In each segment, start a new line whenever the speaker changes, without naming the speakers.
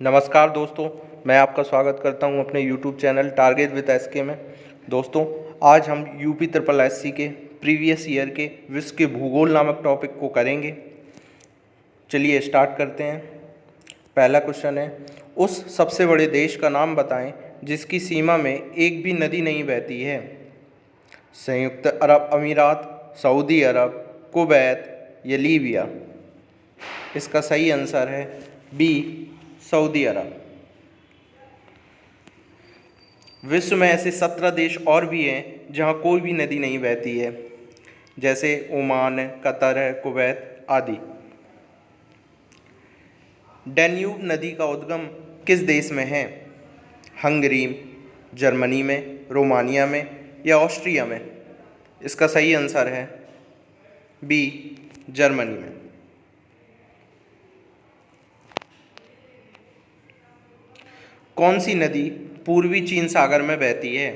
नमस्कार दोस्तों, मैं आपका स्वागत करता हूं अपने YouTube channel target with SK में। दोस्तों, आज हम यूपी ट्रिपल एससी के प्रीवियस ईयर के विश्व के भूगोल नामक टॉपिक को करेंगे। चलिए स्टार्ट करते हैं। पहला क्वेश्चन है, उस सबसे बड़े देश का नाम बताएं जिसकी सीमा में एक भी नदी नहीं बहती है। संयुक्त अरब अमीरात, सऊदी अरब, कुवैत या लीबिया। इसका सही आंसर है बी, सऊदी अरब। विश्व में ऐसे 17 देश और भी हैं जहां कोई भी नदी नहीं बहती है, जैसे ओमान है, कतर है, कुवैत आदि। डैन्यूब नदी का उद्गम किस देश में है? हंगरी, जर्मनी में, रोमानिया में या ऑस्ट्रिया में? इसका सही आंसर है बी, जर्मनी में। कौन सी नदी पूर्वी चीन सागर में बहती है?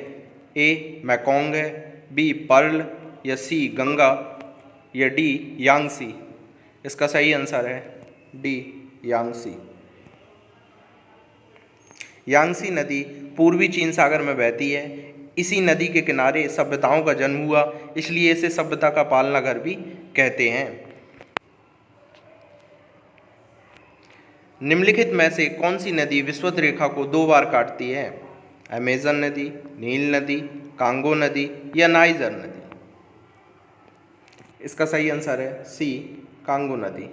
ए, मैकोंग है, बी, पर्ल या सी, गंगा या डी, यांगसी? इसका सही आंसर है डी, यांगसी। यांगसी नदी पूर्वी चीन सागर में बहती है। इसी नदी के किनारे सभ्यताओं का जन्म हुआ, इसलिए इसे सभ्यता का पालना घर भी कहते हैं। निम्नलिखित में से कौन सी नदी विषुवत रेखा को 2 बार काटती है? अमेजन नदी, नील नदी, कांगो नदी या नाइजर नदी? इसका सही आंसर है सी, कांगो नदी।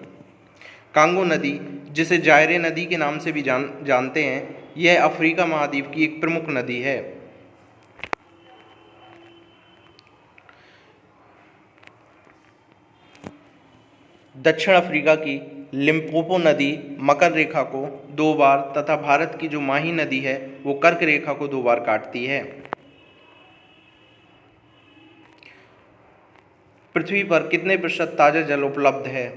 कांगो नदी, जिसे जायरे नदी के नाम से भी जानते हैं, यह अफ्रीका महाद्वीप की एक प्रमुख नदी है। दक्षिण अफ्रीका की लिम्पोपो नदी मकर रेखा को 2 बार तथा भारत की जो माही नदी है वो कर्क रेखा को 2 बार काटती है। पृथ्वी पर कितने प्रतिशत ताजा जल उपलब्ध है?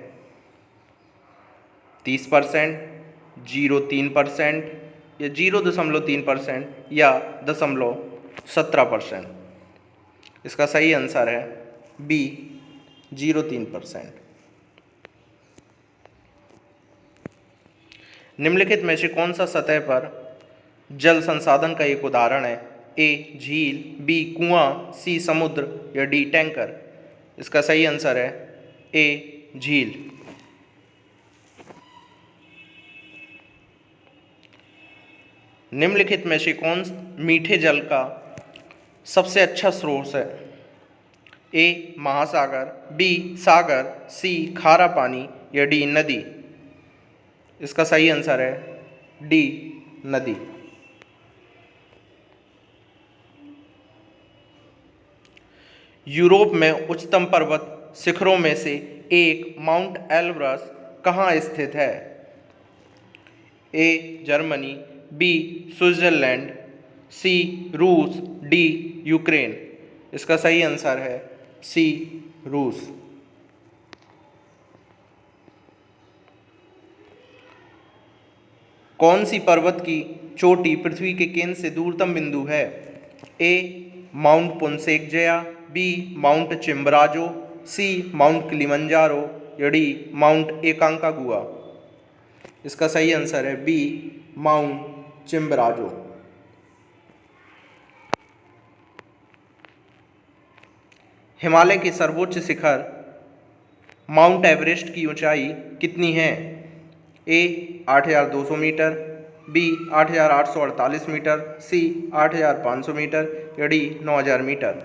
30%, 0.3% या 0.3% या 0.17%? इसका सही आंसर है बी, 0.3%। निम्नलिखित में से कौन सा सतह पर जल संसाधन का एक उदाहरण है? ए, झील, बी, कुआं, सी, समुद्र या डी, टैंकर? इसका सही आंसर है ए, झील। निम्नलिखित में से कौन मीठे जल का सबसे अच्छा स्रोत है? ए, महासागर, बी, सागर, सी, खारा पानी या डी, नदी? इसका सही आंसर है डी, नदी। यूरोप में उच्चतम पर्वत शिखरों में से एक माउंट एलब्रस कहाँ स्थित है? ए, जर्मनी, बी, स्विट्जरलैंड, सी, रूस, डी, यूक्रेन? इसका सही आंसर है सी, रूस। कौन सी पर्वत की चोटी पृथ्वी के केंद्र से दूरतम बिंदु है? ए, माउंट पुनसेकजया, बी, माउंट चिम्बराजो, सी, माउंट किलिमंजारो या डी, माउंट एकांकागुआ? इसका सही आंसर है बी, माउंट चिम्बराजो। हिमालय के सर्वोच्च शिखर माउंट एवरेस्ट की ऊंचाई कितनी है? ए, 8,200 मीटर, बी, 8,848 मीटर, सी, 8,500 मीटर या डी, 9,000 मीटर?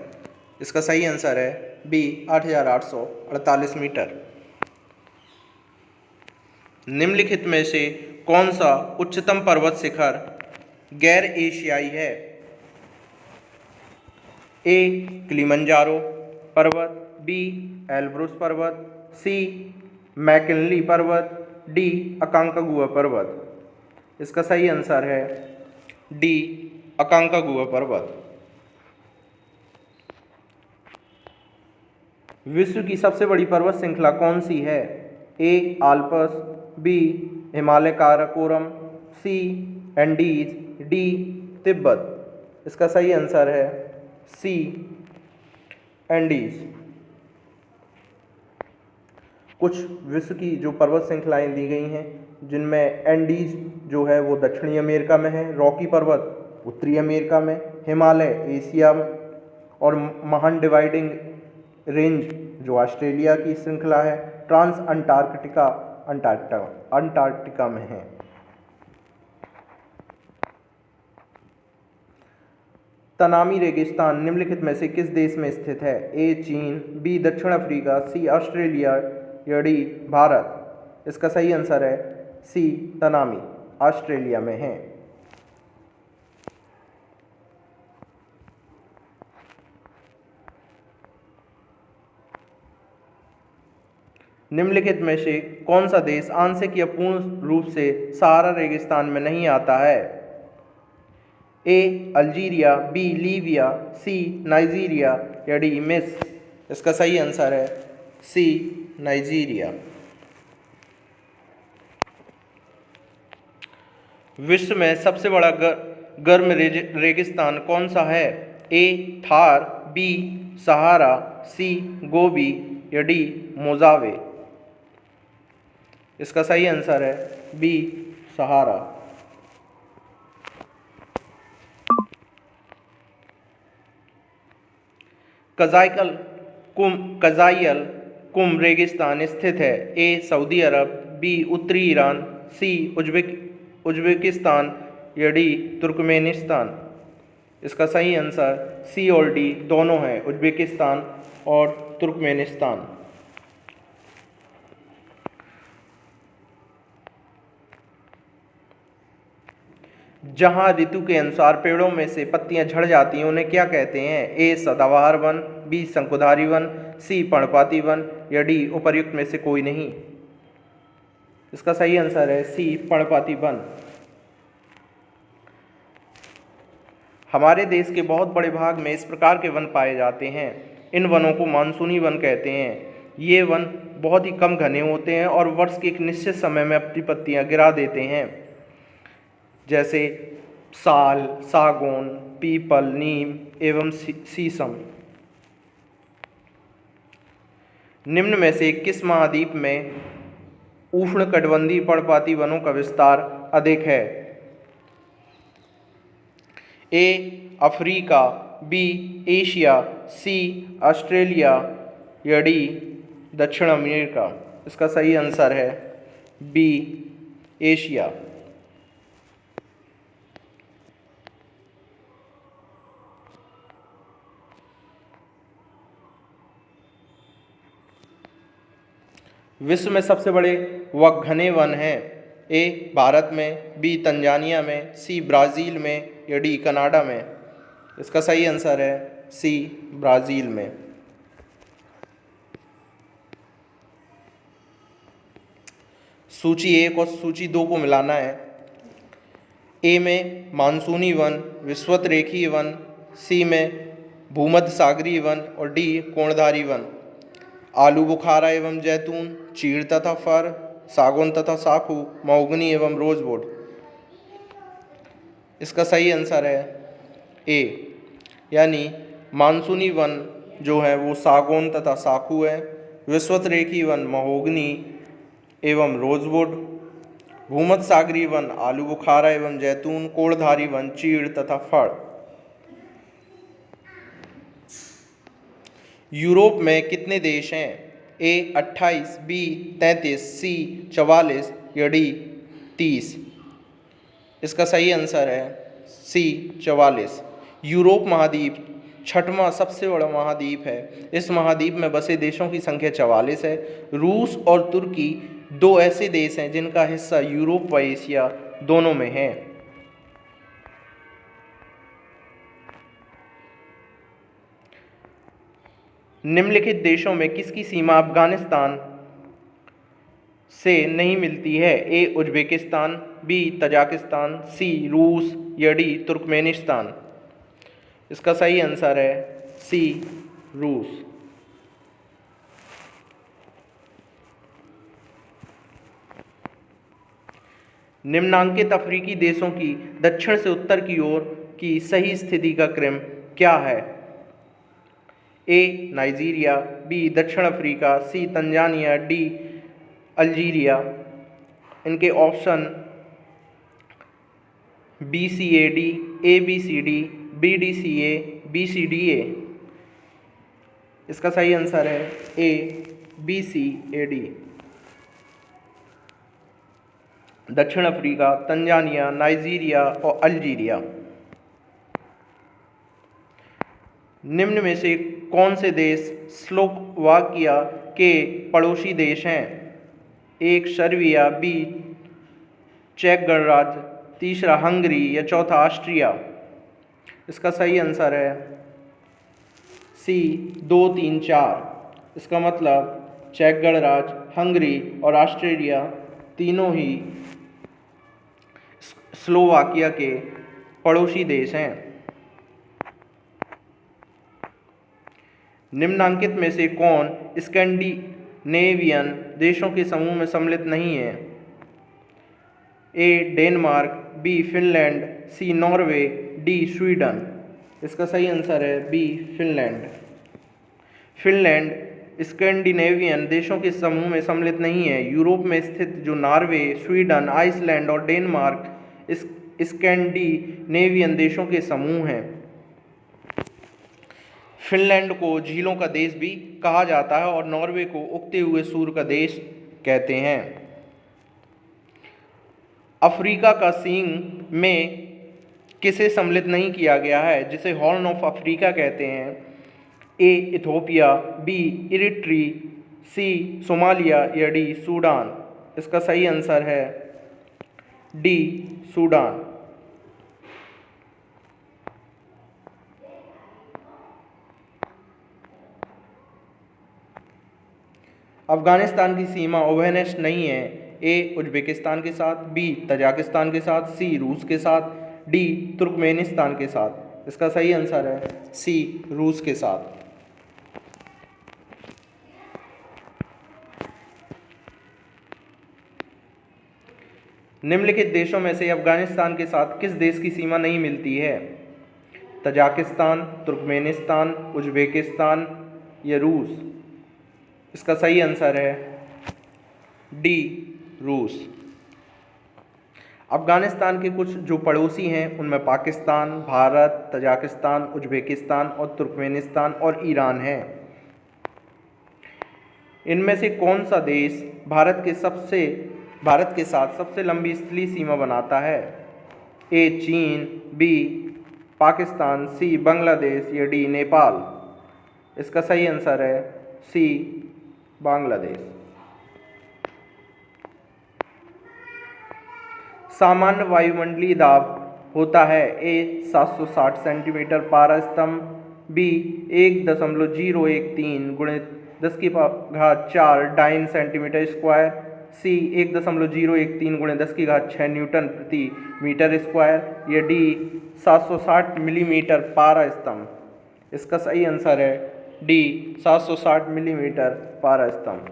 इसका सही आंसर है बी, 8,848 मीटर। निम्नलिखित में से कौन सा उच्चतम पर्वत शिखर गैर एशियाई है? ए, किलिमंजारो पर्वत, बी, एल्ब्रुस पर्वत, सी, मैकिनली पर्वत, डी, अकांकागुआ पर्वत? इसका सही आंसर है डी, अकांकागुआ पर्वत। विश्व की सबसे बड़ी पर्वत श्रृंखला कौन सी है? ए, आल्प्स, बी, हिमालय काराकोरम, सी, एंडीज, डी, तिब्बत? इसका सही आंसर है सी, एंडीज। कुछ विश्व की जो पर्वत श्रृंखलाएं दी गई हैं जिनमें एंडीज जो है वो दक्षिणी अमेरिका में है, रॉकी पर्वत उत्तरी अमेरिका में, हिमालय एशिया में और महान डिवाइडिंग रेंज जो ऑस्ट्रेलिया की श्रृंखला है, ट्रांस अंटार्कटिका में है। तनामी रेगिस्तान निम्नलिखित में से किस देश में स्थित है? ए चीन, बी दक्षिण अफ्रीका, सी ऑस्ट्रेलिया या डी भारत। इसका सही आंसर है सी तनामी, ऑस्ट्रेलिया में है। निम्नलिखित में से कौन सा देश आंशिक या पूर्ण रूप से सहारा रेगिस्तान में नहीं आता है? ए अल्जीरिया, बी लीबिया, सी नाइजीरिया या डी मिस्र। इसका सही आंसर है सी नाइजीरिया। विश्व में सबसे बड़ा गर्म रेगिस्तान कौन सा है? ए थार, बी सहारा, सी गोबी या डी मोजावे। इसका सही आंसर है बी सहारा। कज़ायल कुम रेगिस्तान स्थित है? ए सऊदी अरब, बी उत्तरी ईरान, सी उज्बेकिस्तान या डी तुर्कमेनिस्तान। इसका सही आंसर सी और डी दोनों हैं, उज्बेकिस्तान और तुर्कमेनिस्तान। जहाँ ऋतु के अनुसार पेड़ों में से पत्तियां झड़ जाती हैं उन्हें क्या कहते हैं? ए सदाबहार वन, बी शंकुधारी वन, सी पर्णपाती वन या डी उपर्युक्त में से कोई नहीं। इसका सही आंसर है सी पर्णपाती वन। हमारे देश के बहुत बड़े भाग में इस प्रकार के वन पाए जाते हैं। इन वनों को मानसूनी वन कहते हैं। ये वन बहुत ही कम घने होते हैं और वर्ष के एक निश्चित समय में अपनी पत्तियां गिरा देते हैं, जैसे साल, सागौन, पीपल, नीम एवं शीशम। निम्न में से किस महाद्वीप में उष्णकटिबंधीय पर्णपाती वनों का विस्तार अधिक है? A Africa, B Asia, C Australia या डी दक्षिण अमेरिका। इसका सही आंसर है बी एशिया। विश्व में सबसे बड़े व घने वन हैं? ए भारत में, बी तंजानिया में, सी ब्राज़ील में या डी कनाडा में। इसका सही आंसर है सी ब्राज़ील में। सूची 1 और सूची 2 को मिलाना है। ए में मानसूनी वन, विषुवत रेखीय वन, सी में भूमध्य सागरीय वन और डी कोणधारी वन। आलू बुखारा एवं जैतून, चीड़ तथा फर, सागौन तथा साखू, महोगनी एवं रोजवुड। इसका सही आंसर है ए, यानी मानसूनी वन जो है वो सागौन तथा साखू है, विषुवत रेखीय वन महोगनी एवं रोजवुड, भूमध्य सागरीय वन आलू बुखारा एवं जैतून, कोणधारी वन चीड़ तथा फर। यूरोप में कितने देश हैं? ए 28, बी 33, सी 44 या डी 30। इसका सही आंसर है सी 44। यूरोप महाद्वीप छठवां सबसे बड़ा महाद्वीप है। इस महाद्वीप में बसे देशों की संख्या 44 है। रूस और तुर्की दो ऐसे देश हैं जिनका हिस्सा यूरोप व एशिया दोनों में है। निम्नलिखित देशों में किसकी सीमा अफगानिस्तान से नहीं मिलती है? ए उज्बेकिस्तान, बी तजाकिस्तान, सी रूस या डी तुर्कमेनिस्तान। इसका सही आंसर है सी रूस। निम्नांकित अफ्रीकी देशों की दक्षिण से उत्तर की ओर की सही स्थिति का क्रम क्या है? ए नाइजीरिया, बी दक्षिण अफ्रीका, सी तंजानिया, डी अल्जीरिया इनके option BCAD, ABCD, BDCA, BCDA। इसका सही आंसर है ABCAD। दक्षिण अफ्रीका, तंजानिया, नाइजीरिया और अल्जीरिया। निम्न में से कौन से देश स्लोवाकिया के पड़ोसी देश हैं? एक सर्बिया, बी चेक गणराज्य, तीसरा हंगरी या चौथा ऑस्ट्रिया। इसका सही आंसर है सी 2, 3, 4। इसका मतलब चेक गणराज्य, हंगरी और ऑस्ट्रेलिया तीनों ही स्लोवाकिया के पड़ोसी देश हैं। निम्नांकित में से कौन स्कैंडिनेवियन देशों के समूह में सम्मिलित नहीं है? ए डेनमार्क, बी फिनलैंड, सी नॉर्वे, डी स्वीडन। इसका सही आंसर है बी फिनलैंड। फिनलैंड स्कैंडिनेवियन देशों के समूह में सम्मिलित नहीं है। यूरोप में स्थित जो नॉर्वे, स्वीडन, आइसलैंड और डेनमार्क स्कैंडिनेवियन देशों के समूह हैं। फिनलैंड को झीलों का देश भी कहा जाता है और नॉर्वे को उगते हुए सूर्य का देश कहते हैं। अफ्रीका का सींग में किसे सम्मिलित नहीं किया गया है जिसे हॉर्न ऑफ अफ्रीका कहते हैं? ए इथोपिया, बी इरिट्री, सी सोमालिया या डी सूडान। इसका सही आंसर है डी सूडान। अफगानिस्तान की सीमा उभयनिष्ठ नहीं है। ए उज्बेकिस्तान के साथ, बी तजाकिस्तान के साथ, सी रूस के साथ, डी तुर्कमेनिस्तान के साथ। इसका सही आंसर है सी रूस के साथ। निम्नलिखित देशों में से अफगानिस्तान के साथ किस देश की सीमा नहीं मिलती है? तजाकिस्तान, तुर्कमेनिस्तान, उज्बेकिस्तान या रूस। इसका सही आंसर है डी रूस। अफगानिस्तान के कुछ जो पड़ोसी हैं उनमें पाकिस्तान, भारत, तजाकिस्तान, उज्बेकिस्तान और तुर्कमेनिस्तान और ईरान है। इनमें से कौन सा देश भारत के साथ सबसे लंबी स्थलीय सीमा बनाता है? ए चीन, बी पाकिस्तान, सी बांग्लादेश या डी नेपाल। इसका सही आंसर है सी बांग्लादेश। सामान्य वायुमंडलीय दाब होता है ए 760 सेंटीमीटर पारा स्तंभ, बी 1.013 गुणित 10⁴ डाइन सेंटीमीटर स्क्वायर, सी 1.013 गुणित 10⁶ न्यूटन प्रति मीटर स्क्वायर या डी 760 मिलीमीटर पारा स्तंभ। इसका सही आंसर है डी 760 मिलीमीटर पारा स्तंभ,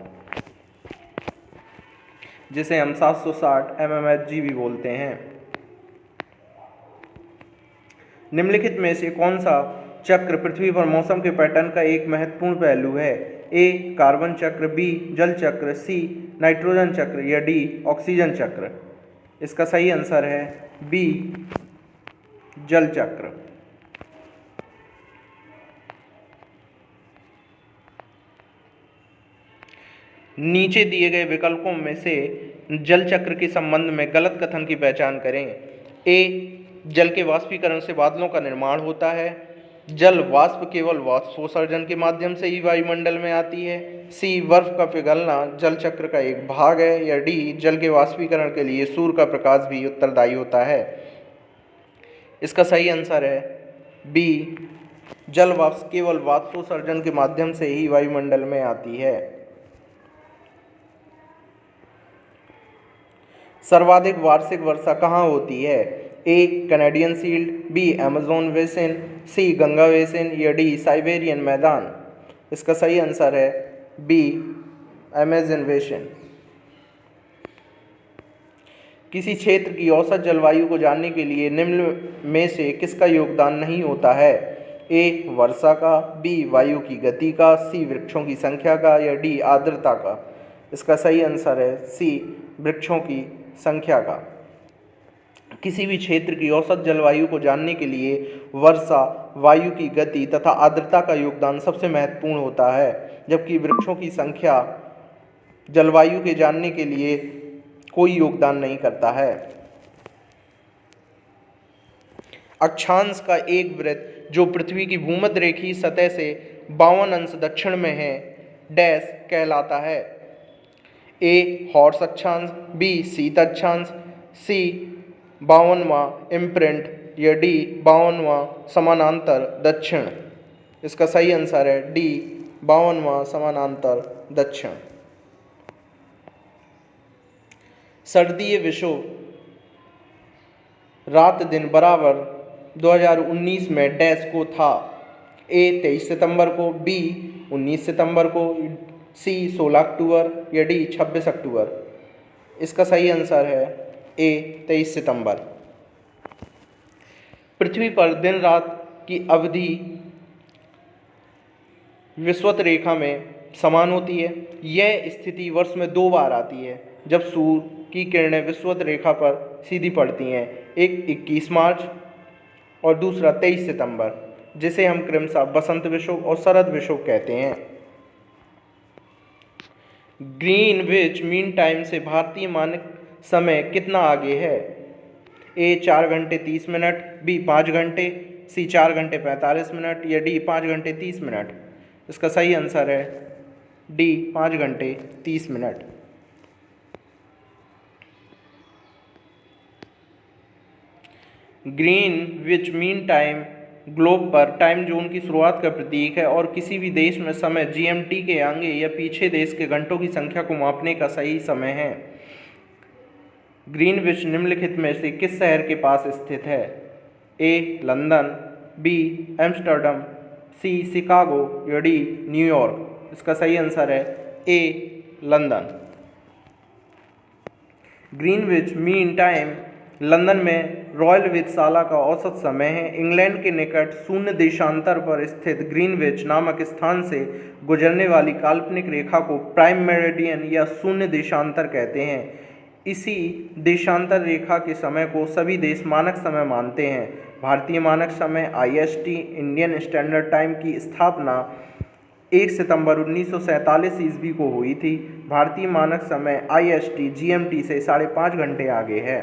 जिसे हम 760 mmHg भी बोलते हैं। निम्नलिखित में से कौन सा चक्र पृथ्वी पर मौसम के पैटर्न का एक महत्वपूर्ण पहलू है? ए कार्बन चक्र, बी जल चक्र, सी नाइट्रोजन चक्र या डी ऑक्सीजन चक्र। इसका सही आंसर है बी जल चक्र। नीचे दिए गए विकल्पों में से जल चक्र के संबंध में गलत कथन की पहचान करें। ए जल के वाष्पीकरण से बादलों का निर्माण होता है। जल वाष्प केवल वाष्पोत्सर्जन के माध्यम से ही वायुमंडल में आती है। सी बर्फ का पिघलना जल चक्र का एक भाग है या डी जल के वाष्पीकरण के लिए सूर्य का प्रकाश भी उत्तरदायी होता है। इसका सही आंसर है बी जल वाष्प केवल वाष्पोत्सर्जन के माध्यम से ही वायुमंडल में आती है। सर्वाधिक वार्षिक वर्षा कहाँ होती है? A Canadian shield, B Amazon basin, C Ganga basin या डी साइबेरियन मैदान। इसका सही आंसर है बी अमेज़न बेसिन। किसी क्षेत्र की औसत जलवायु को जानने के लिए निम्न में से किसका योगदान नहीं होता है? ए वर्षा का, बी वायु की गति का, सी वृक्षों की संख्या का या डी आर्द्रता का। इसका सही आंसर है सी वृक्षों की संख्या का। किसी भी क्षेत्र की औसत जलवायु को जानने के लिए वर्षा, वायु की गति तथा आर्द्रता का योगदान सबसे महत्वपूर्ण होता है, जबकि वृक्षों की संख्या जलवायु के जानने के लिए कोई योगदान नहीं करता है। अक्षांश का एक वृत्त जो पृथ्वी की भूमध्य रेखीय सतह से 52 अंश दक्षिण में है, डैश कहलाता है। ए हॉर्स अक्षांश, बी शीत अक्षांश, सी 52वां इम्प्रिंट या डी 52वां समानांतर दक्षिण। इसका सही आंसर है डी 52वां समानांतर दक्षिण। सर्दीय विषुव रात दिन बराबर 2019 में डैश को था। ए 23 सितंबर को, बी 19 सितंबर को, सी 16 अक्टूबर या डी 26 अक्टूबर। इसका सही आंसर है ए 23 सितंबर। पृथ्वी पर दिन रात की अवधि विषुवत रेखा में समान होती है। यह स्थिति वर्ष में 2 बार आती है जब सूर्य की किरणें विषुवत रेखा पर सीधी पड़ती हैं, एक 21 मार्च और दूसरा 23 सितंबर, जिसे हम क्रमशः बसंत विषुव और शरद विषुव कहते हैं। ग्रीनविच मीन टाइम से भारतीय मानक समय कितना आगे है? ए 4 घंटे 30 मिनट, बी 5 घंटे, सी 4 घंटे 45 मिनट या डी 5 घंटे 30 मिनट। इसका सही आंसर है डी 5 घंटे 30 minute. Greenwich mean time globe पर टाइम जोन की शुरुआत का प्रतीक है और किसी भी देश में समय जीएमटी के आगे या पीछे देश के घंटों की संख्या को मापने का सही समय है। ग्रीनविच निम्नलिखित में से किस शहर के पास स्थित है? A London, B Amsterdam, C Chicago या डी न्यूयॉर्क। इसका सही आंसर है A London. Greenwich mean time London में रॉयल वेधशाला का औसत समय है। इंग्लैंड के निकट शून्य देशांतर पर स्थित ग्रीनविच नामक स्थान से गुजरने वाली काल्पनिक रेखा को प्राइम मेरिडियन या शून्य देशांतर कहते हैं। इसी देशांतर रेखा के समय को सभी देश मानक समय मानते हैं। भारतीय मानक समय IST इंडियन स्टैंडर्ड टाइम की स्थापना 1 सितंबर 1947 ईस्वी को हुई थी। भारतीय मानक समय IST GMT से 5.5 घंटे आगे है।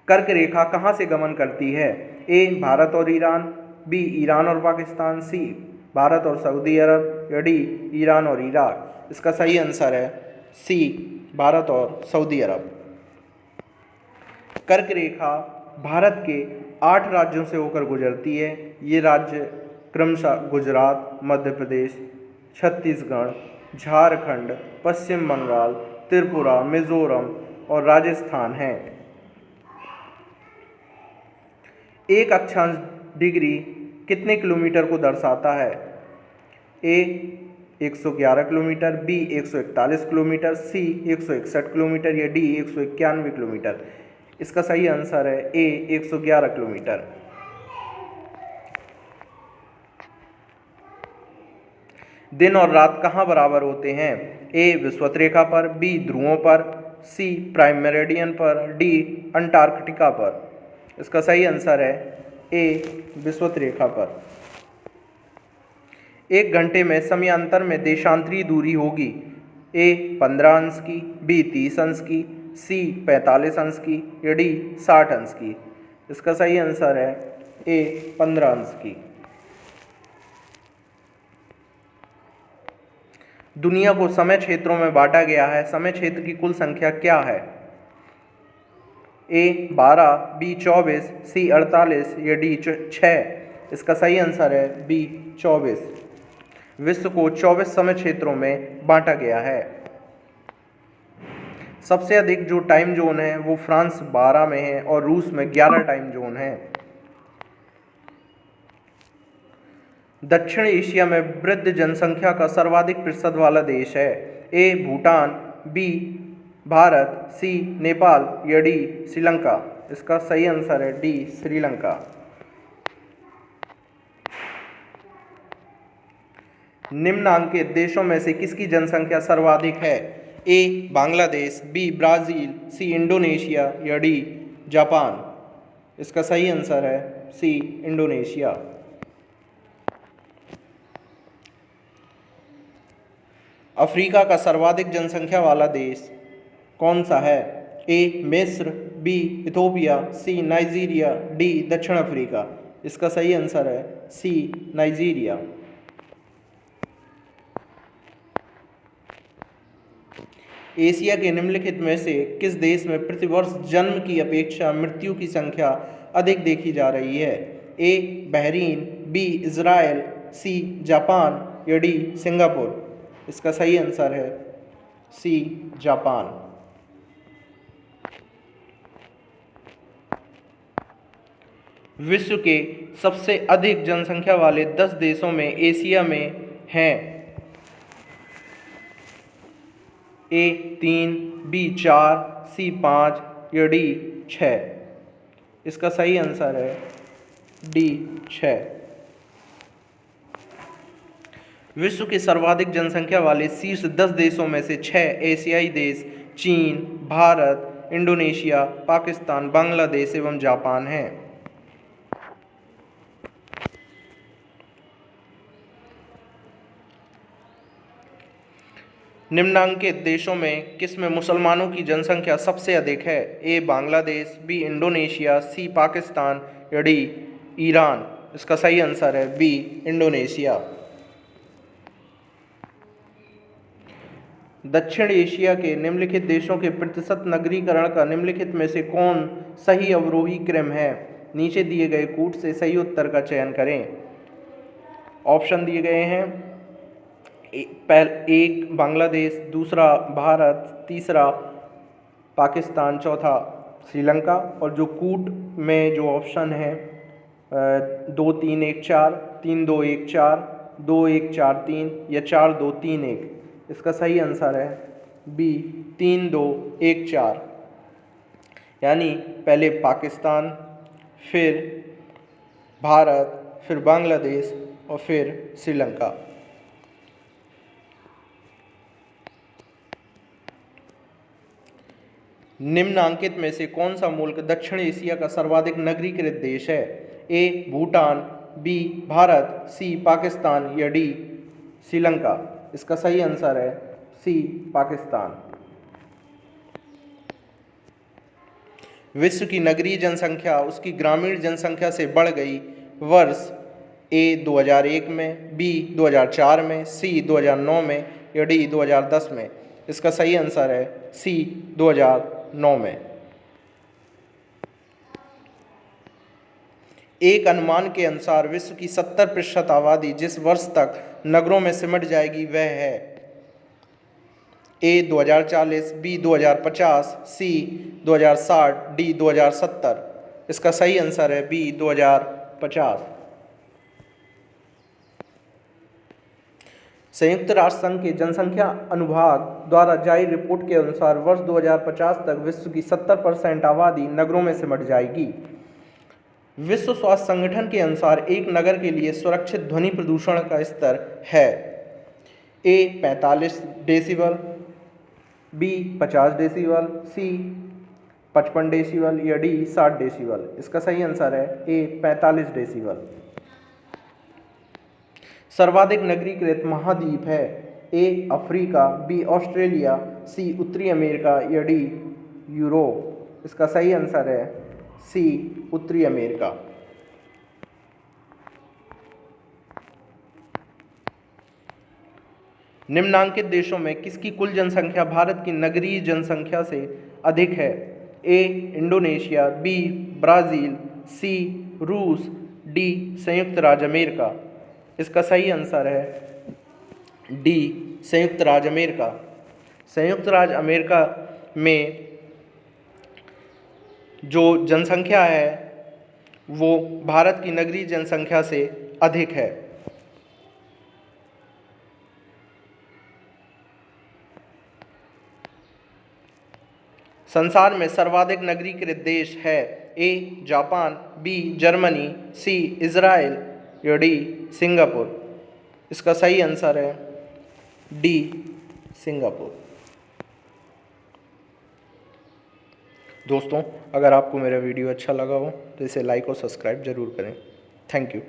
कर्क रेखा कहाँ से गमन करती है? ए भारत और ईरान, बी ईरान और पाकिस्तान, सी भारत और सऊदी अरब या डी ईरान और इराक। इसका सही आंसर है सी भारत और सऊदी अरब। कर्क रेखा भारत के 8 राज्यों से होकर गुजरती है। ये राज्य क्रमशः गुजरात, मध्य प्रदेश, छत्तीसगढ़, झारखंड, पश्चिम बंगाल, त्रिपुरा, मिजोरम और राजस्थान हैं। एक अक्षांश डिग्री कितने किलोमीटर को दर्शाता है? ए 111 किलोमीटर, बी 141 किलोमीटर, सी 161 किलोमीटर या डी 191 किलोमीटर। इसका सही आंसर है ए 111 किलोमीटर। दिन और रात कहाँ बराबर होते हैं? ए विषुवत रेखा पर, बी ध्रुवों पर, सी प्राइम मेरिडियन पर, डी अंटार्कटिका पर। इसका सही आंसर है ए विषुवत रेखा पर। 1 घंटे में समयांतर में देशांतरी दूरी होगी। ए 15 अंश की, बी 30 अंश की, सी 45 अंश की या डी 60 अंश की। इसका सही आंसर है ए 15 अंश की। दुनिया को समय क्षेत्रों में बांटा गया है। समय क्षेत्र की कुल संख्या क्या है? ए 12, बी 24, सी 48 या डी 6। इसका सही आंसर है बी 24। विश्व को 24 समय क्षेत्रों में बांटा गया है। सबसे अधिक जो टाइम जोन है वो फ्रांस 12 में है और रूस में 11 टाइम जोन है। दक्षिण एशिया में वृद्ध जनसंख्या का सर्वाधिक प्रतिशत वाला देश है। ए भूटान, बी भारत, सी नेपाल या डी श्रीलंका। इसका सही आंसर है डी श्रीलंका। निम्नांकित देशों में से किसकी जनसंख्या सर्वाधिक है? A Bangladesh, B Brazil, C Indonesia या डी जापान। इसका सही आंसर है सी इंडोनेशिया। अफ्रीका का सर्वाधिक जनसंख्या वाला देश कौन सा है? ए मिस्र, बी इथोपिया, सी नाइजीरिया, डी दक्षिण अफ्रीका। इसका सही आंसर है सी नाइजीरिया। एशिया के निम्नलिखित में से किस देश में प्रतिवर्ष जन्म की अपेक्षा मृत्यु की संख्या अधिक देखी जा रही है? A Bahrain, B Israel, C Japan या डी सिंगापुर। इसका सही आंसर है सी जापान। विश्व के सबसे अधिक जनसंख्या वाले 10 देशों में एशिया में हैं ए 3, बी 4, सी 5 या डी 6। इसका सही आंसर है डी 6। विश्व के सर्वाधिक जनसंख्या वाले शीर्ष 10 देशों में से 6 एशियाई देश चीन, भारत, इंडोनेशिया, पाकिस्तान, बांग्लादेश एवं जापान हैं। निम्नांकित देशों में किसमें मुसलमानों की जनसंख्या सबसे अधिक है? ए बांग्लादेश, बी इंडोनेशिया, सी पाकिस्तान या डी ईरान। इसका सही आंसर है बी इंडोनेशिया। दक्षिण एशिया के निम्नलिखित देशों के प्रतिशत नगरीकरण का निम्नलिखित में से कौन सही अवरोही क्रम है? नीचे दिए गए कूट से सही उत्तर का चयन करें। ऑप्शन दिए गए हैं, एक बांग्लादेश, दूसरा भारत, तीसरा पाकिस्तान, चौथा श्रीलंका। और जो कूट में जो ऑप्शन है 2 3 1 4, 3 2 1 4, 2 1 4 3 या 4 2 3 1। इसका सही आंसर है बी 3 2 1 4। यानी पहले पाकिस्तान, फिर भारत, फिर बांग्लादेश और फिर श्रीलंका। निम्नांकित में से कौन सा मुल्क दक्षिण एशिया का सर्वाधिक नगरीकृत देश है? ए भूटान, बी भारत, सी पाकिस्तान या डी श्रीलंका। इसका सही आंसर है सी पाकिस्तान। विश्व की नगरीय जनसंख्या उसकी ग्रामीण जनसंख्या से बढ़ गई वर्ष ए 2001 में, बी 2004 में, सी 2009 में या डी 2010 में। इसका सही आंसर है सी 2009 में। एक अनुमान के अनुसार विश्व की 70% आबादी जिस वर्ष तक नगरों में सिमट जाएगी वह है ए 2040, बी 2050, सी 2060, डी 2070। इसका सही आंसर है बी 2050। संयुक्त राष्ट्र संघ के जनसंख्या अनुभाग द्वारा जारी रिपोर्ट के अनुसार वर्ष 2050 तक विश्व की 70% आबादी नगरों में सिमट जाएगी। विश्व स्वास्थ्य संगठन के अनुसार एक नगर के लिए सुरक्षित ध्वनि प्रदूषण का स्तर है ए 45 डेसिबल, बी 50 डेसिबल, सी 55 डेसिबल या डी 60 डेसिबल। इसका सही आंसर है ए 45 डेसिबल। सर्वाधिक नगरीकृत महाद्वीप है ए अफ्रीका, बी ऑस्ट्रेलिया, सी उत्तरी अमेरिका या डी यूरोप। इसका सही आंसर है सी उत्तरी अमेरिका। निम्नांकित देशों में किसकी कुल जनसंख्या भारत की नगरीय जनसंख्या से अधिक है? ए इंडोनेशिया, बी ब्राज़ील, सी रूस, डी संयुक्त राज्य अमेरिका। इसका सही आंसर है डी संयुक्त राज्य अमेरिका। संयुक्त राज्य अमेरिका में जो जनसंख्या है वो भारत की नगरीय जनसंख्या से अधिक है। संसार में सर्वाधिक नगरीकृत देश है A Japan, B Germany, C Israel या डी सिंगापुर। इसका सही आंसर है डी सिंगापुर। दोस्तों, अगर आपको मेरा वीडियो अच्छा लगा हो तो इसे लाइक और सब्सक्राइब ज़रूर करें। Thank you.